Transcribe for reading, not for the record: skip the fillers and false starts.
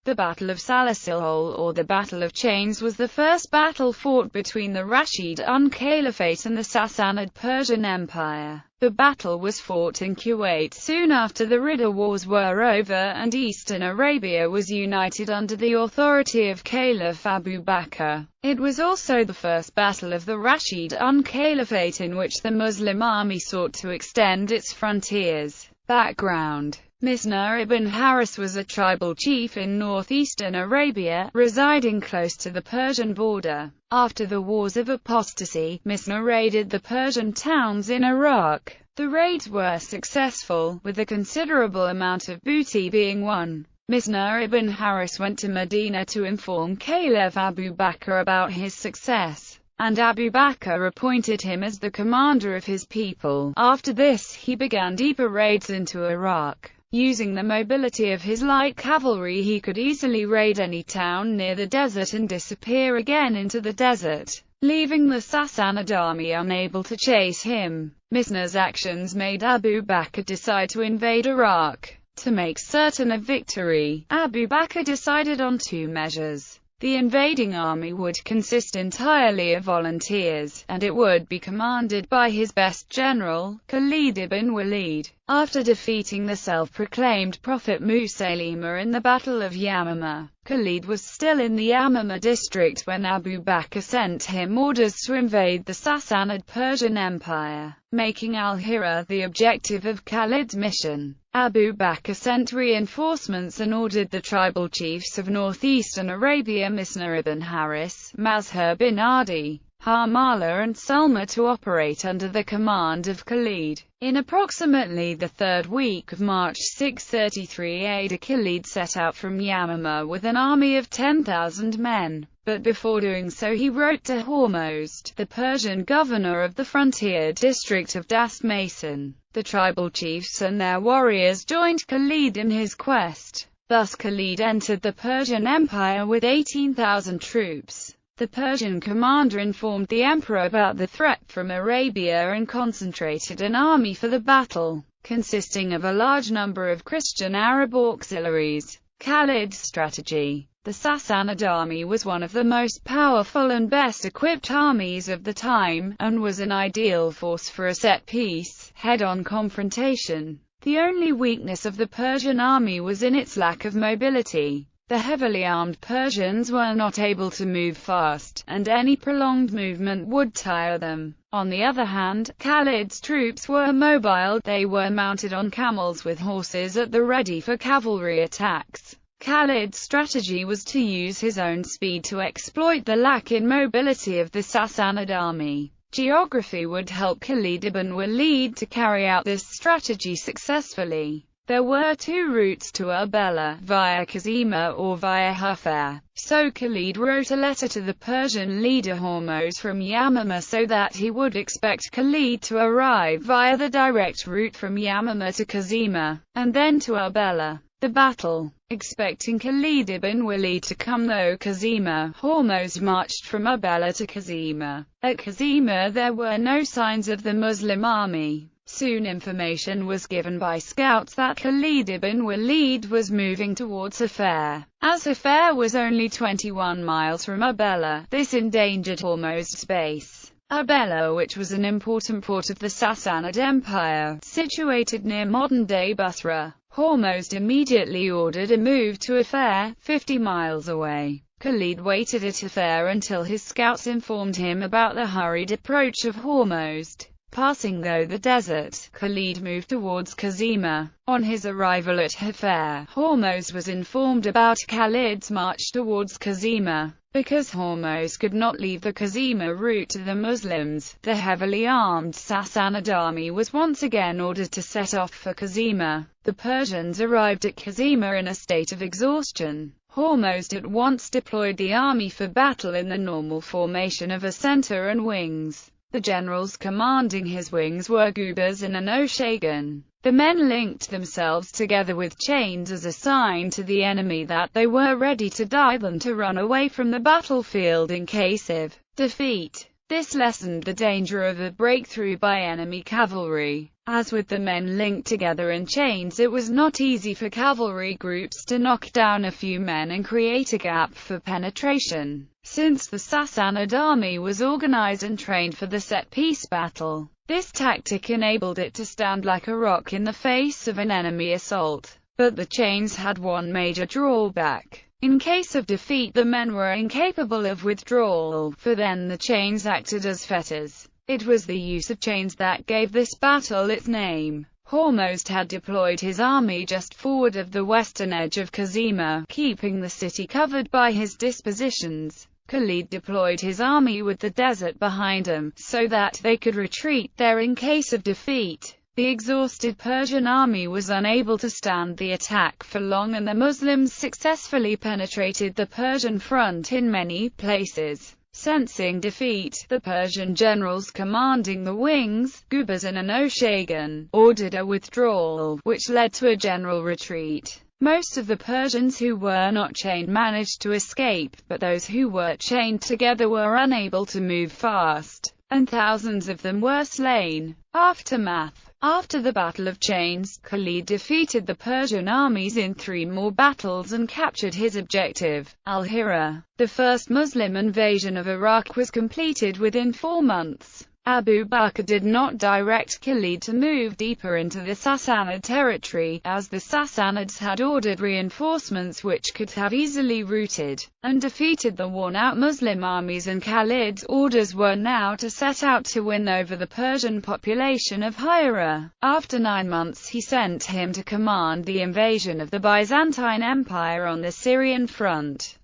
The Battle of Salasil, or the Battle of Chains, was the first battle fought between the Rashidun Caliphate and the Sassanid Persian Empire. The battle was fought in Kuwait soon after the Ridda Wars were over, and Eastern Arabia was united under the authority of Caliph Abu Bakr. It was also the first battle of the Rashidun Caliphate in which the Muslim army sought to extend its frontiers. Background: Misna ibn Haris was a tribal chief in northeastern Arabia, residing close to the Persian border. After the Wars of Apostasy, Misna raided the Persian towns in Iraq. The raids were successful, with a considerable amount of booty being won. Misna ibn Haris went to Medina to inform Caliph Abu Bakr about his success, and Abu Bakr appointed him as the commander of his people. After this, he began deeper raids into Iraq. Using the mobility of his light cavalry, he could easily raid any town near the desert and disappear again into the desert, leaving the Sassanid army unable to chase him. Misna's actions made Abu Bakr decide to invade Iraq. To make certain of victory, Abu Bakr decided on two measures. The invading army would consist entirely of volunteers, and it would be commanded by his best general, Khalid ibn Walid. After defeating the self-proclaimed Prophet Musaylima in the Battle of Yamama, Khalid was still in the Yamama district when Abu Bakr sent him orders to invade the Sassanid Persian Empire, making al-Hira the objective of Khalid's mission. Abu Bakr sent reinforcements and ordered the tribal chiefs of northeastern Arabia, Misna ibn Haris, Mazhar bin Adi, Harmala and Salma, to operate under the command of Khalid. In approximately the third week of March 633 AD, Khalid set out from Yamama with an army of 10,000 men. But before doing so, he wrote to Hormozd, the Persian governor of the frontier district of Dast Mason. The tribal chiefs and their warriors joined Khalid in his quest. Thus Khalid entered the Persian Empire with 18,000 troops. The Persian commander informed the emperor about the threat from Arabia and concentrated an army for the battle, consisting of a large number of Christian Arab auxiliaries. Khalid's strategy. The Sassanid army was one of the most powerful and best equipped armies of the time, and was an ideal force for a set-piece, head-on confrontation. The only weakness of the Persian army was in its lack of mobility. The heavily armed Persians were not able to move fast, and any prolonged movement would tire them. On the other hand, Khalid's troops were mobile. They were mounted on camels with horses at the ready for cavalry attacks. Khalid's strategy was to use his own speed to exploit the lack in mobility of the Sassanid army. Geography would help Khalid ibn Walid to carry out this strategy successfully. There were two routes to Arbela, via Kazima or via Hafar. So Khalid wrote a letter to the Persian leader Hormozd from Yamama so that he would expect Khalid to arrive via the direct route from Yamama to Kazima, and then to Arbela. The battle. Expecting Khalid ibn Walid to come through Kazima, Hormozd marched from Arbela to Kazima. At Kazima there were no signs of the Muslim army. Soon information was given by scouts that Khalid ibn Walid was moving towards Hafar. As Hafar was only 21 miles from Arbela, this endangered Hormozd's base. Arbela, which was an important port of the Sassanid Empire, situated near modern-day Basra. Hormozd immediately ordered a move to Hafar, 50 miles away. Khalid waited at Hafar until his scouts informed him about the hurried approach of Hormozd. Passing through the desert, Khalid moved towards Kazima. On his arrival at Hafar, Hormozd was informed about Khalid's march towards Kazima. Because Hormozd could not leave the Kazima route to the Muslims, the heavily armed Sassanid army was once again ordered to set off for Kazima. The Persians arrived at Kazima in a state of exhaustion. Hormozd at once deployed the army for battle in the normal formation of a center and wings. The generals commanding his wings were Gubaz and Anoshagan. The men linked themselves together with chains as a sign to the enemy that they were ready to die than to run away from the battlefield in case of defeat. This lessened the danger of a breakthrough by enemy cavalry. As with the men linked together in chains, it was not easy for cavalry groups to knock down a few men and create a gap for penetration, since the Sassanid army was organized and trained for the set-piece battle. This tactic enabled it to stand like a rock in the face of an enemy assault. But the chains had one major drawback. In case of defeat, the men were incapable of withdrawal, for then the chains acted as fetters. It was the use of chains that gave this battle its name. Hormozd had deployed his army just forward of the western edge of Kazima, keeping the city covered by his dispositions. Khalid deployed his army with the desert behind him, so that they could retreat there in case of defeat. The exhausted Persian army was unable to stand the attack for long, and the Muslims successfully penetrated the Persian front in many places. Sensing defeat, the Persian generals commanding the wings, Gubazan and Oshagan, ordered a withdrawal, which led to a general retreat. Most of the Persians who were not chained managed to escape, but those who were chained together were unable to move fast, and thousands of them were slain. Aftermath. After the Battle of Chains, Khalid defeated the Persian armies in 3 more battles and captured his objective, Al-Hira. The first Muslim invasion of Iraq was completed within 4 months. Abu Bakr did not direct Khalid to move deeper into the Sassanid territory, as the Sassanids had ordered reinforcements which could have easily routed and defeated the worn-out Muslim armies, and Khalid's orders were now to set out to win over the Persian population of Hira. After 9 months he sent him to command the invasion of the Byzantine Empire on the Syrian front.